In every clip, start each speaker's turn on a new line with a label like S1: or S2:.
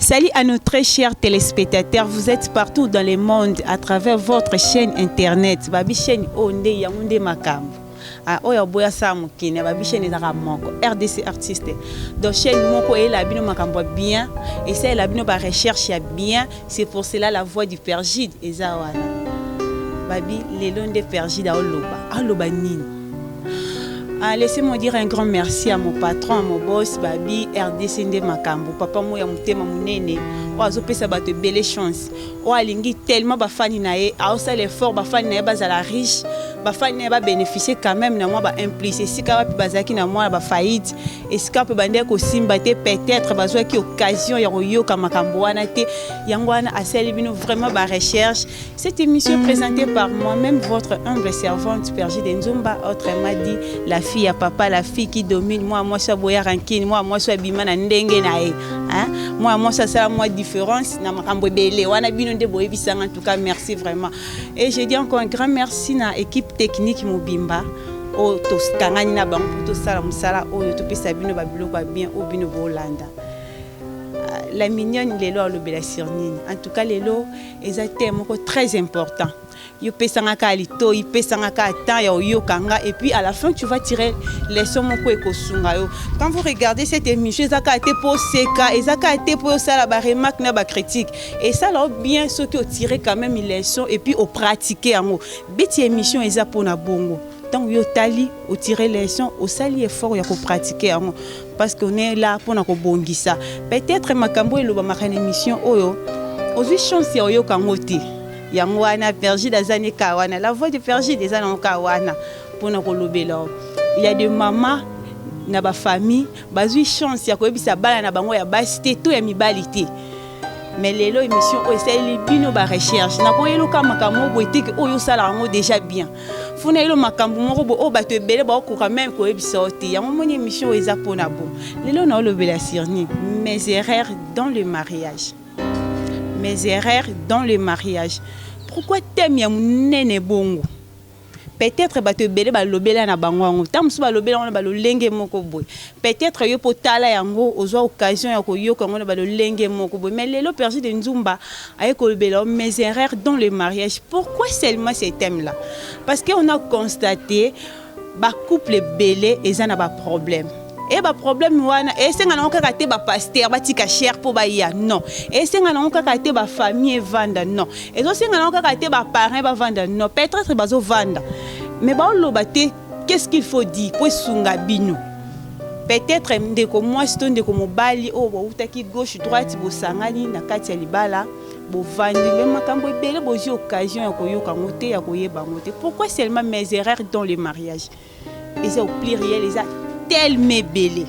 S1: Salut à nos très chers téléspectateurs, vous êtes partout dans le monde à travers votre chaîne internet. Babi chaîne Onde Yaoundé Makambo. Oya boya sa mukine babi chaîne ezaka moko RDC artiste. Donc chaîne moko et la bino makambo bien et ça la bino ba recherche ya bien, c'est pour cela la voix du Père Gide ezawana. Babi lelo nde Père Gide aloba nini. Laissez-moi dire un grand merci à mon patron, à mon boss, Babi, RDC Nde Makambo. Papa moya mutema munene, oazo pesa bato belle chance. Oalingi tellement ba fani nae, aosa l'effort ba fani nae bazala riche, ba fani nae ba bénéficier quand même na moi ba impliqué. Si ka ba bazaki na moi ba faillite, et si ka pe bande ko simba te peut-être bazwa ki occasion ya royo ka makambo wana te, yango wana aseli bino vraiment ba recherche. Cette émission est présentée par moi-même votre humble servante Père Gide Nzumba, autrement dit la fille à papa, la fille qui domine. Moi, ça boya rankine. Moi, ça bimana ndenge nae. Moi, ça moi différence. Na makambo belé. Wana bino de boye bisanga. En tout cas, merci vraiment. Et je dis encore un grand merci na équipe technique Mobimba. O toskangani na bango to sala musala o to pesa bino babilo kwa bien o bino bolanda. La mignonne lelo le bela sirnine. En tout cas, lelo est un thème très important. Yo pesanga ka lito, yo pesanga ka temps ya yo kanga et puis à la fin tu vas tirer les leçons moko ekosunga yo. Quand vous regardez cette émission, ezaka été pour seka, ezaka été pour ça la ba remarque na ba critique et ça là bien ce que tirer quand même les leçons et puis au pratiquer en mot. Beti émission eza pour na bongo. Donc yo tali au tirer les leçons, au sali effort ya ko pratiquer en mot parce qu'on est là pour na ko bongisa. Peut-être makambo eloba makana émission oyo. Ozwi chance ya yo kangote. Yangwana Père Gide azani kawana la voix de Père Gide des anons kawana pour nous kolobela. Il y a des mamans na ba famille bazui chance ya koyebisa bala na bango ya basité to ya mibalité. Mais lelo émission o eseli bino ba recherche na koyelo kama kamo boite ke oyo sala ngo déjà bien. Funa elo makambo moko bo o bato ebele ba ko quand même koyebisa oti yango moni émission eza pona bon. Lelo na lobela sirni mes erreurs dans le mariage. Mes erreurs dans le mariage. Pourquoi t'aimes ya munene bongo? Peut-être ba te bele ba lobela na bango ngo. Tamsu ba lobela na ba lolenge moko boy. Peut-être yo potala yango ozwa occasion ya ko yo kongo na ba lolenge moko boy. Mais lelo Père Gide Nzumba aye ko lobela mes erreurs dans le mariage. Pourquoi seulement ces thèmes là? Parce qu'on a constaté ba couple belé et ça n'a pas problème. Et ba problème wana et c'est ngana okaka te ba pasteur ba tika cher po ba ya non et c'est ngana okaka te ba famille vanda non et donc c'est ngana okaka te ba parents ba vanda non peut-être bazo vanda mais ba loba te qu'est-ce qu'il faut dire pour sunga bino peut-être ndeko moi sto ndeko mobali o bo utaki gauche droite bo sangani na kati ya libala bo vandi même makambo ebele bo ji occasion ya koyoka ngote ya koyeba ngote. Pourquoi seulement mes erreurs dans le mariage et c'est au pluriel les tellement belé.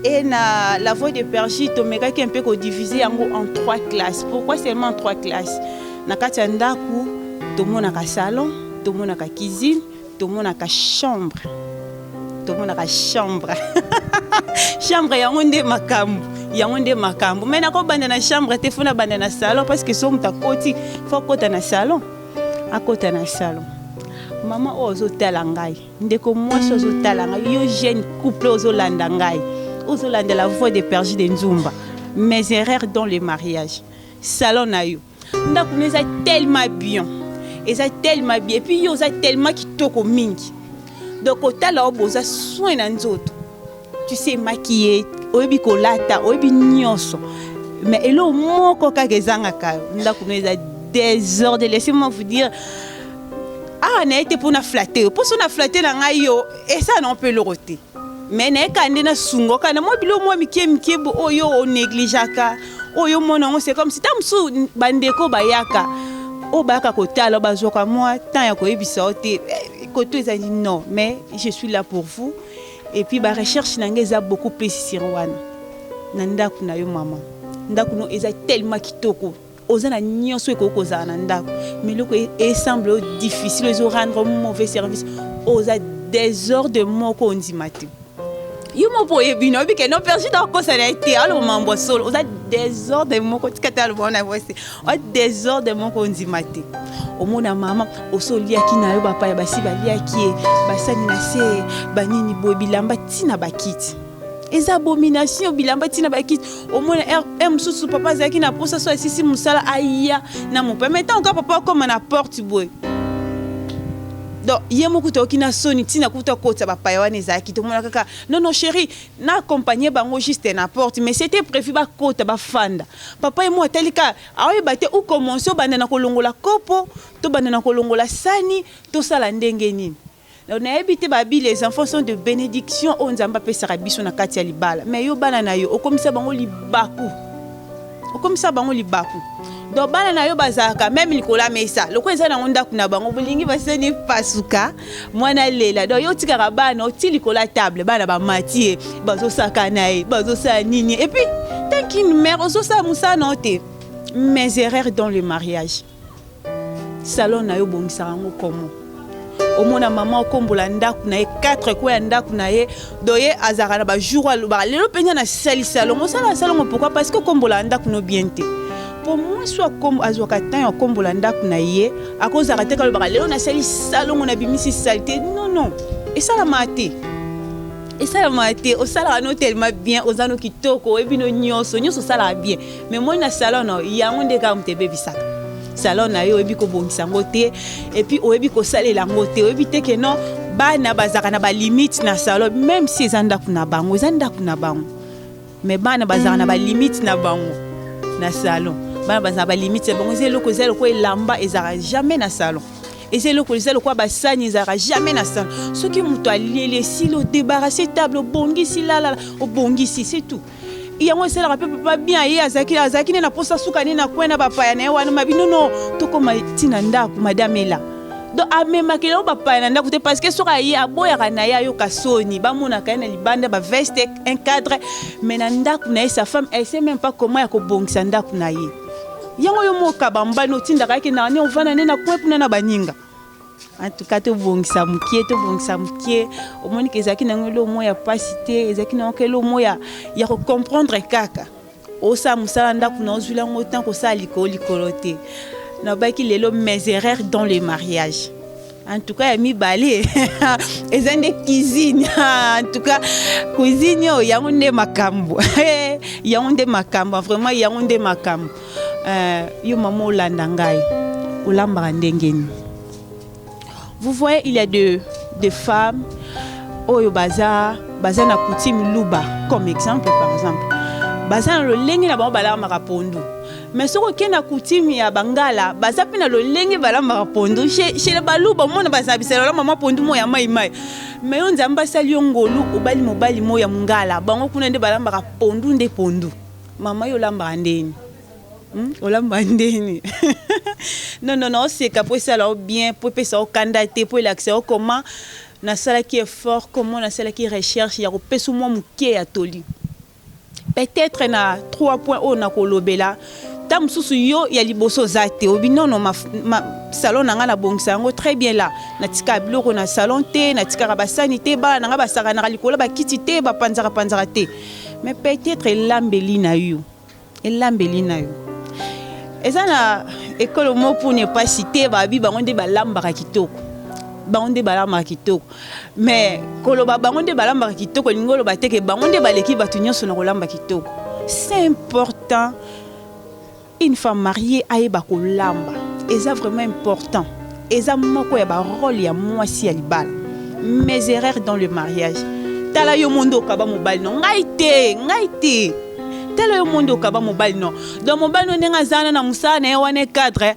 S1: Et la voix de Père Gide Omega qui est un peu divisé en 3 classes. Pourquoi seulement en 3 classes? Na kati ndaku, tout le monde a salon, tout le monde a cuisine, tout le monde a chambre. Tout le monde a chambre. Chambre yangonde makambo, yangonde makambo. Mais na ko banda na chambre te funa banda na salon parce que somme ta koti, faut kota na salon. A kota na salon. Maman ozo talangai ndeko mwasi ozo talangai yo jeune couple ozo landangai ozo landa la voix de Père Gide Nzumba mes erreurs dans le mariage salon na yo ndako neza tellement bien et ça tellement bien et puis yo za tellement kitoko mingi donc otala oboza soin na nzoto tu sais maquiller oyebi kolata oyebi nyonso mais elo moko kakezanga ka ndako neza désordre. Laissez-moi vous dire ah n'a été pour na flatter pour son na flatter na ngai yo et ça non peut le roter mais na kande na sungo kana mo bilo mo mikie bo oyo o négligeaka oyo monongo c'est comme si tamsu bandeko bayaka o baka kotala bazoka moi tant ya ko ebisa ote koto ezali non mais je suis là pour vous et puis ba recherche na ngeza beaucoup plus sur wana na ndaku na yo maman ndaku no eza tellement kitoko ozana nyonso ekokoza na ndako mais loko et semble difficile de rendre mauvais service aux désordre moko ondimate yo mo boye bino bike no Père Gide ko ça été alo mambo solo aux désordre moko tikata lo bona voici au désordre moko ondimate omona mama osolia kina yo papa ya basi balia ki basani na se banini boye bilamba tina bakiti les abominations bilamba tina baki au moins m sous papa zaki na posa so sisi musala aya na mo permettant encore papa comme na porte boy donc yemo kuto kina soni tina kuto kota papa yawane zaki to mona kaka non chérie na accompagner bango juste na porte mais c'était prévu ba kota ba fanda papa yemo atalika awe bate ou commencer banda na kolongola kopo to banda na kolongola sani to sala ndenge nini. On a habité babi les enfants sont de bénédiction on nzamba pesaka biso na kati ya libala mais yo bana na yo okomisa bango libaku okomisa bango libaku donc bana na yo bazaka même likola mesa loko eza na onda kuna bango bolingi baseni pasuka mwana lela donc yo tikaka bana oti likola table bana ba matie bazo saka nae bazo sa nini et puis tant qu'une mère ozo sa musa note mes erreurs dans le mariage salon na yo bongisa ngo comment au mona maman kombola ndaku na ye 4 kwa ndaku na ye doye azara na ba jour ba lelo penya na sali salon sala salon pourquoi parce que kombola ndaku no bien te pour moi soit comme azoka tan kombola ndaku na ye à cause arrêter ka ba lelo na sali salon na bimisi salité non et ça la maté au sala no tellement bien aux ano kitoko et bino nyonso sala bien mais moi na salon no ya ngonde ka mtebe bisaka salon na yo ebi ko bongisa ngote et puis oyebi ko salela ngote oyebi te que non bana bazaka na ba limite na salon même si ezanda kuna bango mais bana bazaka na ba limite na bango na salon bana bazaka ba limite bango zelo ko elamba ezara jamais na salon ezelo ko basani ezara jamais na salon ce qui muto alele silo débarrasser table bongisi la bongisi c'est tout. Yango sala rappelle pas bien ye azaki na posa suka ni na kwena papa ya na wana mabino no to koma tina ndaku madame la donc amema kelo papa na ndaku te parce que soka ye aboya kana ya yo kasoni ba mona kana libanda ba veste un cadre mais na ndaku na sa femme elle sait même pas comment ya ko bongisa ndaku na ye yango yo mo kabamba no tinda ka ke na ni on vana na kwepuna na baninga. En tout cas, to bongisa mukie au moins que ezaki na ngelo moya pasité ezaki na ngelo moya ya ko comprendre kaka o sa musala ndaku na ozula ngotan ko sa likolote na baki lelo mes erreurs dans le mariage. En tout cas, mi balé ezande cuisine en tout cas cuisine yo yangonde makambo yangonde makambo vraiment yangonde makambo yo maman olanda ngai olamba ndengeni. Vous voyez, il y a des femmes au bazar na coutume luba comme exemple par exemple. Bazar le lengi na bango bala marapondo. Mais ce que na coutume ya bangala, bazar pina le lengi bala marapondo chez le baluba mona bazar bisela la maman pondu mo ya mai. Mais on nzamba sali ngolu obali mobali mo ya mungala. Bango kuna nde bala marapondo nde pondu. Mama yo lamba ndeni. Olamba ndeni. Non, c'est qu'après ça, là, bien, pour ça, au candidaté, pour l'accès au comment, na sala qui est fort, comment na sala qui recherche, il y a au sous moi mouké à toli. Peut-être na 3 points au na kolobela, tam sous yo, il y a liboso zate, au non, ma salon na la bon sango, très bien là, na tika bloko na salon te, na tika rabasanité, ba na rabasara na likola, ba kitite, ba panzara te. Mais peut-être l'ambeli na yo. Eza na école mo pour ne pas citer babi bangonde balamba kitoko mais koloba bangonde balamba kitoko lingolo bateke bangonde baleki batunyo sona kolamba kitoko. C'est important une femme mariée ayeba kolamba eza vraiment important eza moko ya ba rôle ya mwasi ya libala. Mes erreurs dans le mariage tala yo mondo kaba mobali no ngaite telo yo mondo kaba mobali no donc mobali no nenga zana na musana ya wane cadre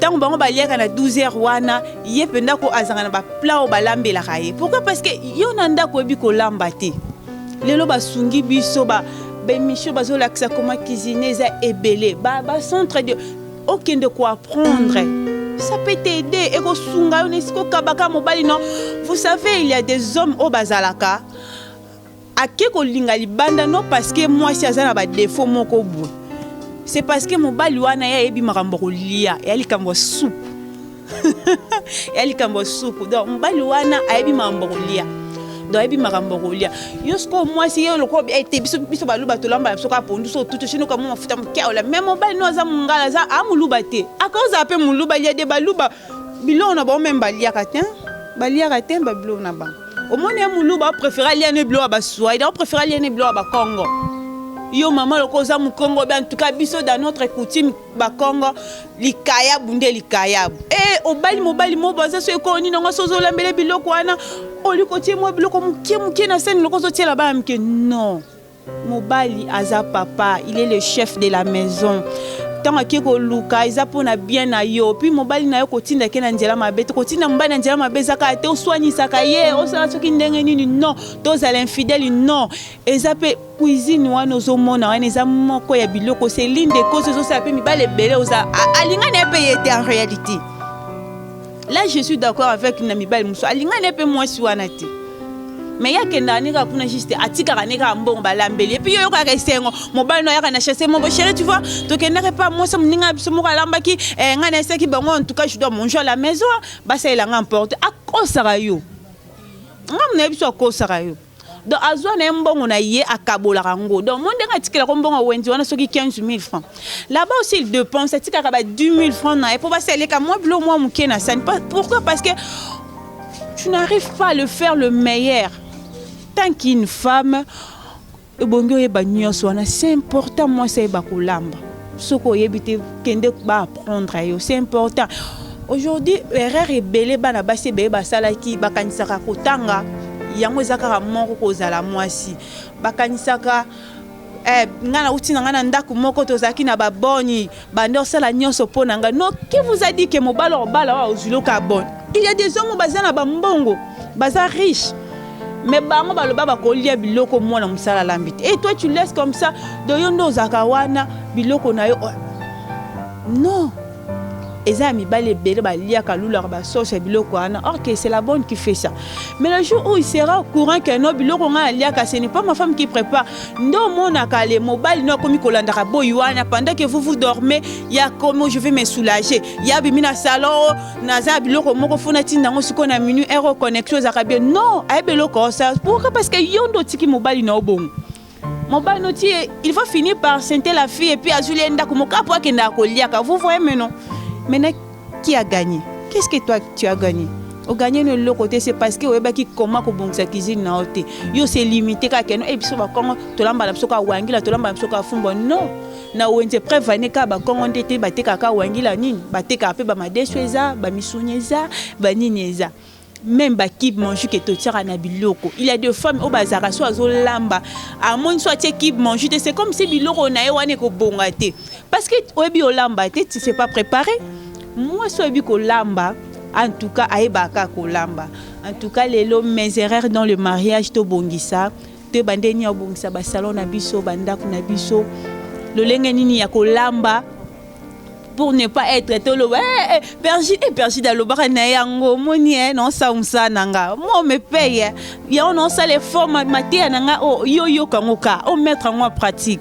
S1: tango bango baliaka na 12h wana ye penda ko azanga na ba plat o balambela kaye. Pourquoi? Parce que yo nanda ko bi ko lamba te lelo basungi biso ba micho bazo laksa comment cuisiner za ebele ba centre de aucun de quoi apprendre. Ça peut t'aider et ko sunga unesco kabaka mobali no. Vous savez, il y a des hommes au bazalaka akeko linga libanda no parce que moi si azana ba défaut moko bu. C'est parce que mobali wana ya ebi makambo kolia ya likambo soupe. Ya likambo soupe. Donc mobali wana ayebi makambo kolia. Donc ebi makambo kolia. Yosko moi si yo loko ete biso baluba to lamba biso ka pondu so tout chino comme mafuta mkiaola. Mais mobali no za mungala za amuluba te. Akauza ape muluba ya de baluba. Bilo na ba même balia katin. Balia katin ba bilo na ba. Au moins moulou ba préférer liane blo ba Swahili, on préférer liane blo ba Congo. Yo maman le koza mu Congo en tout cas biso dans notre coutume ba Congo likaya bunde likaya. Obali mobali mo baza so ko ni ngo sozo lambele biloko wana oli ko tie mo biloko mukie na scène loko so tie là bas mke non. Mobali aza papa, il est le chef de la maison. Tant que ko luka iza pona bien na yo puis mobali na yo kotinda ke na nzela mabe to kotinda mbali na nzela mabe zaka te oswani saka ye osala soki ndenge nini non toza l'infidèle non ezape cuisine wana ozomona wana eza moko ya biloko c'est l'une des causes osala pe mibale belé oza alinga na pe yete en réalité. Là je suis d'accord avec na mibale muso alinga na pe moi si wana te. Mais ya kenda nika kuna juste atika kanika mbongo balambeli et puis yo ka resengo mobali no ya kana chasser mon chéri tu vois to kenda pas moi ça mninga biso mo kalamba ki ngana seki bango en tout cas je dois manger à la maison ba ça il a emporté a kosara yo ngamna biso kosara yo donc azwa na mbongo na ye akabola rango donc monde ngatikela ko mbongo wendi wana soki 15,000 francs là-bas aussi il dépense atika ka 10,000 francs na et pour ba ça les ka moi blo moi mukena ça pourquoi parce que tu n'arrives pas à le faire le meilleur. Tant qu'une femme, c'est important, moi, c'est bakulamba. Ce qu'on évite, apprendre, c'est important. Aujourd'hui, erreur est belle, banabasi, basalaki, bakanisaka kotanga, yango zakara moko kozala mwasi, bakanisaka. Ngana uti ngana ndaku moko tozaki na baboni bando sala nyonso ponanga non qui vous a dit que mobalo bala wa ozuloka bon il y a des hommes bazana ba mbongo baza riche mais bango baloba ba kolia biloko mwana musala lambite et toi tu laisses comme ça de yondo zakawana biloko na yo non eza mibale bele ba lia kalula ba sauce biloko ana or que c'est la bonne qui fait ça mais le jour où il sera au courant que no biloko nga lia ka ce n'est pas ma femme qui prépare ndo mona kale mobile no komi kolanda ka boywana pendant que vous dormez ya comment je vais me soulager ya bimina salon naza biloko moko funa tinda ngo siko na minute ero connexion za ka bien non ay biloko ça pourquoi parce que yondo tiki mobile na obongo mobile noti il va finir par sentir la fille et puis azuler ndako moka po akenda kolia ka vous voyez mais non. Maintenant, qui a gagné? Qu'est-ce que toi tu as gagné? Au gagné de l'autre côté, c'est parce que qui comment qu'on sa cuisine na hote. Yo c'est limité ka keno et biso ba kongo to lamba la biso ka wangila to lamba biso ka fumbo non. Na wente prévane ka ba kongo ndete ba te ka wangila nini? Ba te ka pe ba madesweza, ba misunyeza, ba nineza. Même ba kib mange que to tira na biloko. Il y a des femmes au bazara so azo lamba. À moins soit te kib mange, c'est comme si biloko na wane ko bongate. Parce que obi olamba te tu sais pas préparer. Moi so obi ko lamba en tout cas aibaka ko lamba. En tout cas les mes erreurs dans le mariage to bongisa, te bandeni ya bongisa ba salon na biso banda ku na biso. Le lenge nini ya ko lamba. Pour ne pas être tolo pergi dans le bar na yango moni non ça nanga moi me paye ya on ça les formes matière nanga yo kangoka on mettre en pratique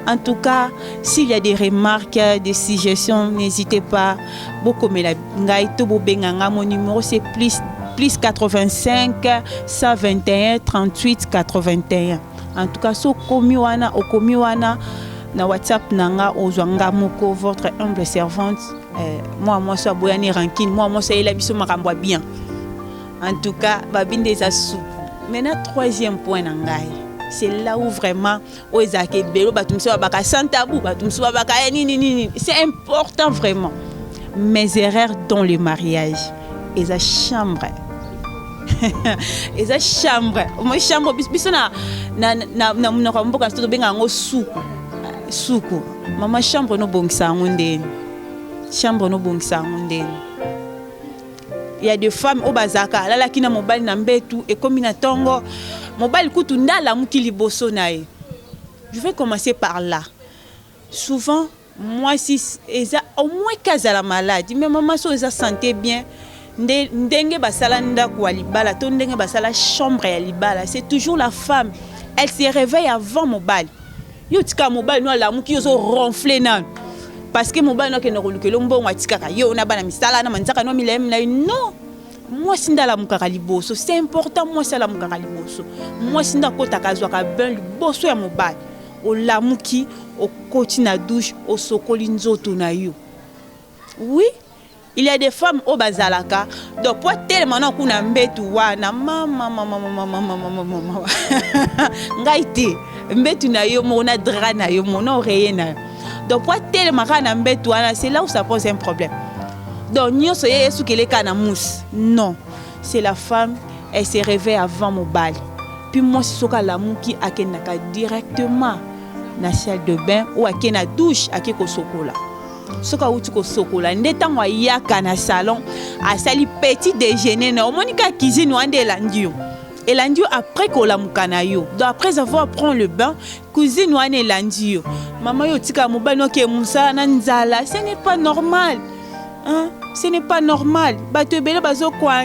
S1: en tout cas s'il y a des remarques des suggestions n'hésitez pas beaucoup mais la ngai to bobenganga mon numéro c'est plus 85 121 38 81 en tout cas so komi wana na WhatsApp nanga ozwanga moko votre humble servante moi ça boyani rankine moi ça il a biso makambo bien en tout cas babinde za sou maintenant troisième point nangai c'est là où vraiment ozake belo batumso baka santabou batumso baka nini c'est important vraiment mes erreurs dans le mariage et sa chambre et sa chambre moi chambre biso na mboka sto benga ngo suku mama chambre no bongisa ngondeni chambre no bongisa ngondeni il y a des femmes au bazaka la kina mobile na mbetu et comme na tongo mobile kutu ndala mukili boso nae je vais commencer par là souvent moi si eza au moins kazala malade mais maman so eza santé bien ndenge basala ndako libala to ndenge basala chambre ya libala c'est toujours la femme elle se réveille avant mobile yo tika mobile no la muki yo ronfler nan parce que mobile no ke no kolukelo mbongo atika ka yo na bana misala na manzaka no milem na non moi sinda la mukaka liboso c'est important moi ça la mukaka liboso moi sinda kota kazwa ka ben liboso ya mobile o la muki o koti na douche o sokoli nzoto na yo oui Il y a des femmes au bazalaka. Donc, pour tellement qu'on a mbetu wana, ngaite, mbetu na yo, mona dra na yo, mona oreille na yo. Donc, pour tellement qu'on a mbetu wana, c'est là où ça pose un problème. Donc, nous sommes sous que les canamous. Non, c'est la femme, elle se réveille avant mon bal. Puis moi, c'est ce que l'amour qui a directement dans la salle de bain ou à la douche à qui sokola. Ce que tu as sokola, n'étant pas yaka na salon, à sali petit déjeuner na monika cuisine ou ande landio. Et landio après qu'on la mukanayo. Donc après avoir pris le bain, cuisine ou ande landio. Maman yo tika mubano ke musa nanzala, ce n'est pas normal. Hein? Ce n'est pas normal. Batebele bazo kwa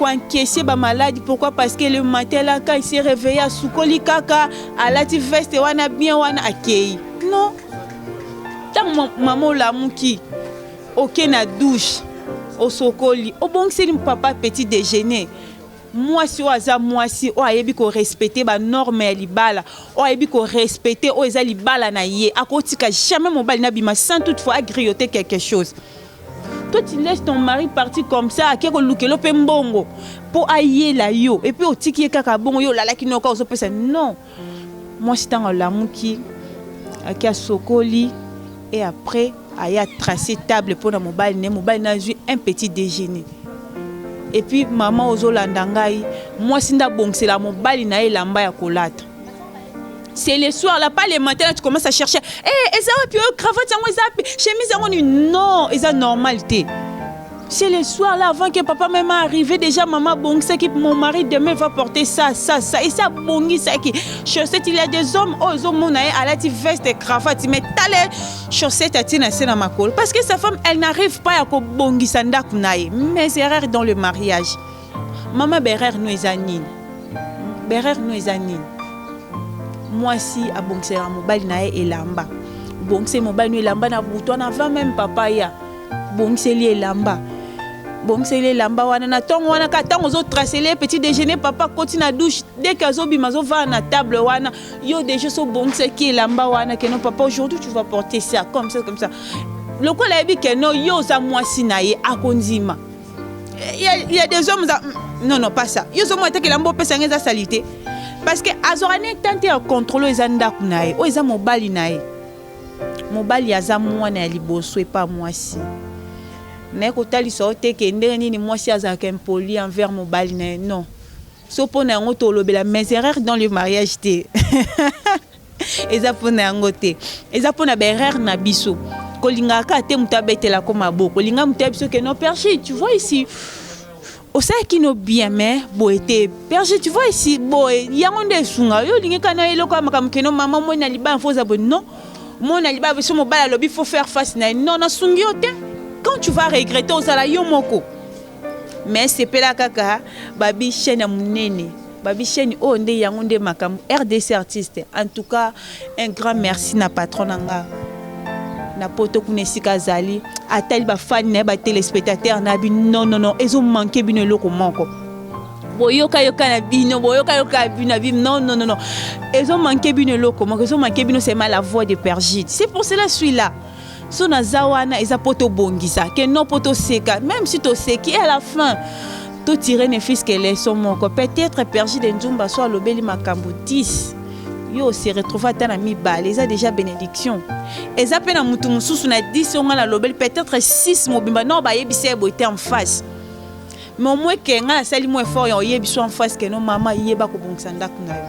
S1: encaisser ba maladie. Pourquoi? Parce que le matin là quand il s'est réveillé à soukoli kaka, à la veste wana bien wana akei. Non. Tant maman la muki, ok na douche, au sokoli, au bon c'est une papa petit déjeuner. Moi si oaza moi si o ayebi ko respecter ba norme libala, o ayebi ko respecter o eza libala na ye, akotika jamais mon bal na bima sans toutefois grioter quelque chose. Toi tu laisses ton mari partir comme ça, à keko lukelo pe mbongo pour ayer la yo et puis otiki kaka bongo yo la ki no ka ozo pesa non. Moi c'est dans la muki a sokoli. Et après, il a tracé table pour mon bal, n'a joué un petit déjeuner. Et puis, maman aux Olandangaï, moi, si c'est la mon bal, n'a la mbaya colate. C'est le soir, là, pas les matins, là, tu commences à chercher. Eh, ça va, puis cravate, ça va, chemise, non, c'est la normalité. C'est le soir, là, avant que papa même arrive, déjà, maman, bon, c'est que mon mari demain va porter ça. Et ça, bon, c'est qui chaussettes, il y a des hommes, oh, ils ont à la veste et cravate, mais t'as les chaussettes à tina, c'est dans ma colle. Parce que sa femme, elle n'arrive pas à bongi sanda kunaye. Mais c'est rare dans le mariage. Maman, berer nous est anine. Berer nous est anine. Moi, si, à bon, c'est un mobile nae et lamba. Bon, c'est mobile nous et lamba, na bouton avant même papa ya. Bon, c'est lié lamba. Bon, c'est les lamba wana na tongo wana katango zo tracer les petits déjeuner papa continue na douche dès que zo bimazo va na table wana yo déjà so bon c'est qui lamba wana que non papa aujourd'hui tu vas porter ça comme ça le ko la bi que non yo za moi sinaye akonzima il y a des hommes non pas ça yo zo moi te que lamba pesa ngeza salité parce que azorane tenter à contrôler les anda kunaye o eza mobali naye mobali yaza moi na liboso et pas moi si. Mais quand tu as dit que moi si azak impoli envers mon bal non so pour na ngoto lobela mes erreurs dans le mariage té eza pour na ngote eza pour na erreur na biso kolinga ka te mutabete la comme abo kolinga mutabiso que non perché tu vois ici au sait qui no bien mais bo été perché tu vois ici bo yangonde sunga yo linga kana eloko makamke no maman mo na liba faut abo non mo na liba so mo bala lobi faut faire face na non na sungi ote. Quand tu vas regretter aux salaires moko mais c'est pas la kaka babi chaîne munene babi chaîne onde yangonde makam RDC artiste en tout cas un grand merci na patron nga na poto kunesika zali atali ba fan na ba téléspectateurs na bi non ils ont manqué bino loko moko boyoka yoka na bino boyoka yoka bino bim non ils ont manqué bino loko moko ils ont manqué bino c'est mal la voix de Père Gide c'est pour cela je suis là. So na zawana eza poto bongisa que non poto seka même si to seki à la fin to tirer ne fils que les son moko peut-être perdu de nzumba soit lobeli makambo 10 yo se retrouve à na mi bal eza déjà bénédiction eza pena mutu mususu na 10 on na lobeli peut-être 6 mobimba non ba yebise boité en face mais au moins que nga sali mo effort yo yebiso en face que non maman yeba ko bongisa ndako na yo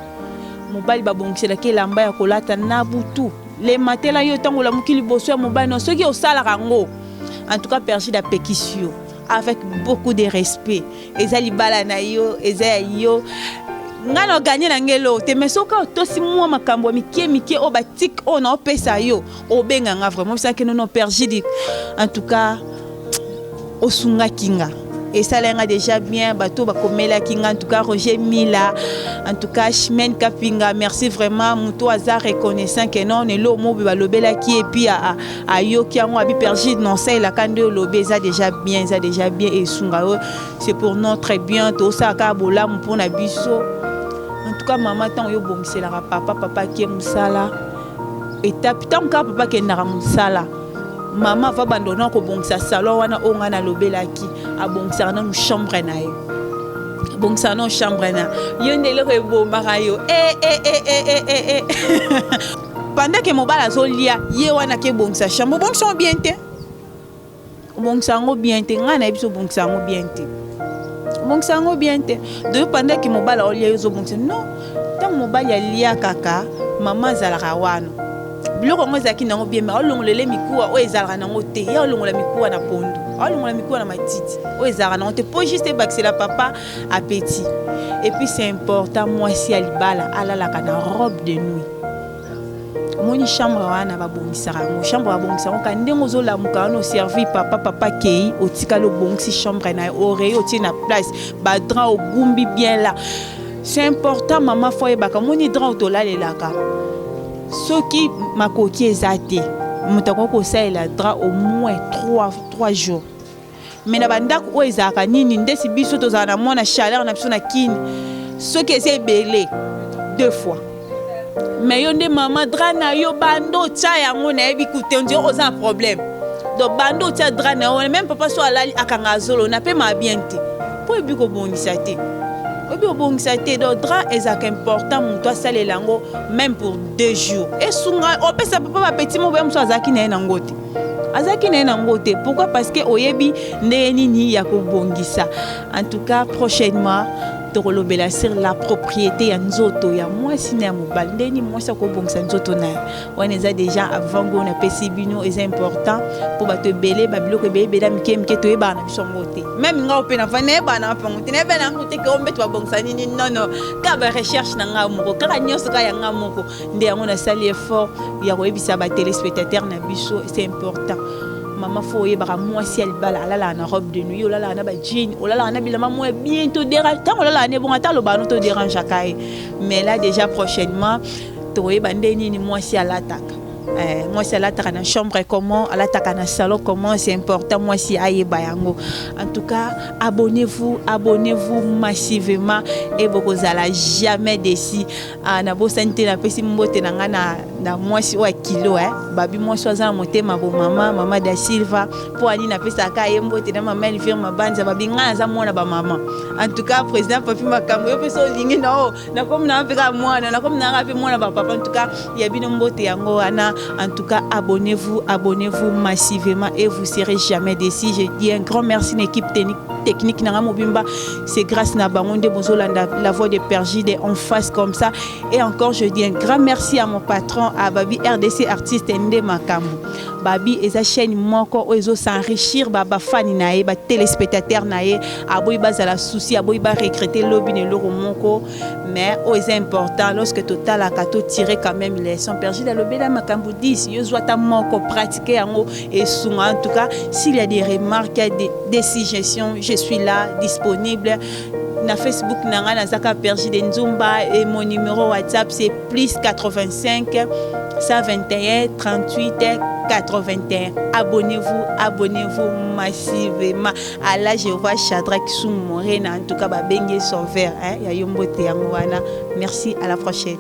S1: mobali ba bongisa la ke lamba ya kolata na butu. Les matins là yo tango la mukili bosso ya mobile non ceux qui au sala rango en tout cas perdu da pékisio avec beaucoup de respect ezali bala na yo ezali yo ngano gagner na ngelo te mais soka to si moi makambo mike o batik o na pesa yo o benga nga vraiment ça que non perdu en tout cas o sunga kinga. Et ça l'a déjà bien, bateau bakomela kinga en tout cas Roger Mila, en tout cas Chmen Kapinga, merci vraiment muto azar reconnaissant que non ne lo mo ba lobela ki et puis à yo qui a abi perdu non ça la kande lobé ça déjà bien et sunga c'est pour notre bien tout ça ka bola mo pour na biso. En tout cas maman tant yo bongse la papa qui est musala et tant ka papa qui na musala maman va abandonner ko bongisa salon wana onga na lobelaki abongisa na chambre na ye bongisa na chambre na yo ndele ko ebomaka yo pendant que mobala zolia ye wana ke bongisa chambre bongisa bien te bongisa ngo bien te ngana biso bongisa ngo bien te bongisa ngo bien te de pendant que mobala olia yo zo bongisa non tant mobala ya lia kaka maman zalaka wana biloko ngo zaki nango bien mais olongolele mikuwa o ezalaka nango te ya olongola mikuwa na pondo olongola mikuwa na matiti o ezalaka nango te po juste baxela papa appétit et puis c'est important moi si alibala alalaka na robe de nuit moni chambre wana babongisaka ngo chambre babongisaka ka ndengo zolamuka no servi papa kei otika lo bongisi chambre na oreille otie na place ba drap au gumbi bien là c'est important maman foye baka moni drap otolalelaka soki makoki ezate mutako ko saela drap au moins 3 jours mais na bandako o ezaka nini ndesi biso tozana na mona chaleur na biso na kini soki ese belé 2 fois mais yo nde maman drap na yo bando tia yango na yebi kute on dit oh ça un problème donc bando tia drap na yo même papa so alali akanga zolo na pe ma bien te po ebi ko bongisa te obi obongisa te donc drap ezak important muto asale lango même pour 2 jours et sunga opesa papa ba petit mo bemso azaki na nango te azaki na nango te pourquoi parce que oyebi nde nini ya ko bongisa en tout cas prochainement tolobela sur la propriété ya nzoto ya mwasi na mobali ndeni mwasi ko bongisa nzoto na wana eza déjà avant ngo na pesibino est important pour bato belé babiloko belé bela mike to eba na biso ngote même nga opena fa ne ba na pangote ne ba na ngote ko mbeto ba bongisa nini non ka ba recherche na nga moko ka nyoso ka ya nga moko nde yango na sali effort ya ko ebisa ba téléspectateurs na biso c'est important maman foye baka mwasi alibala alala na robe de nuit olala na ba jean olala na bilamba moi bientôt dérange tant olala ne bon ata lo ba no to dérange kai mais là déjà prochainement toye bande nini mwasi alataka mwasi alataka na chambre comment alataka na salon comment c'est important mwasi ayeba yango en tout cas abonnez-vous massivement et bokozala jamais déçu na bo santé na pesi mbote na ngana na mwasi wa kilo babi mwasi azana motema bo mama da Silva po ani na pesa ka yembote na mama Elvire Mabanza babi ngana za mwana ba mama en tout cas président Papi Makambo yo peso lingi na comme na peka mwana na comme na ngapi mwana ba papa en tout cas ya bino mbote yango ana en tout cas abonnez-vous massivement et vous serez jamais déçus. Je dis un grand merci à l'équipe technique Nanga Mobimba, c'est grâce à Bangonde Bozolanda, la voix de Pergide en face comme ça. Et encore je dis un grand merci à mon patron, à Babi RDC artiste Ndé Makambo. Babi et sa chaîne moko ozo s'enrichir baba fan nae ba téléspectateur nae aboy bazala souci aboy ba recruter lobby ne loro moko mais c'est important lorsque total a kato tirer quand même les leçons Pergide lobela Makambo 10 yo zwata moko pratiquer en et souvent en tout cas s'il y a des remarques des suggestions je suis là disponible na Facebook nanga nazaka Pergide Nzumba et mon numéro WhatsApp c'est +85 121 38 81. Abonnez-vous massivement. À là je vois Shadrach Soumorena en tout cas ba bengue sauveur ya yombote yango wana. Merci, à la prochaine.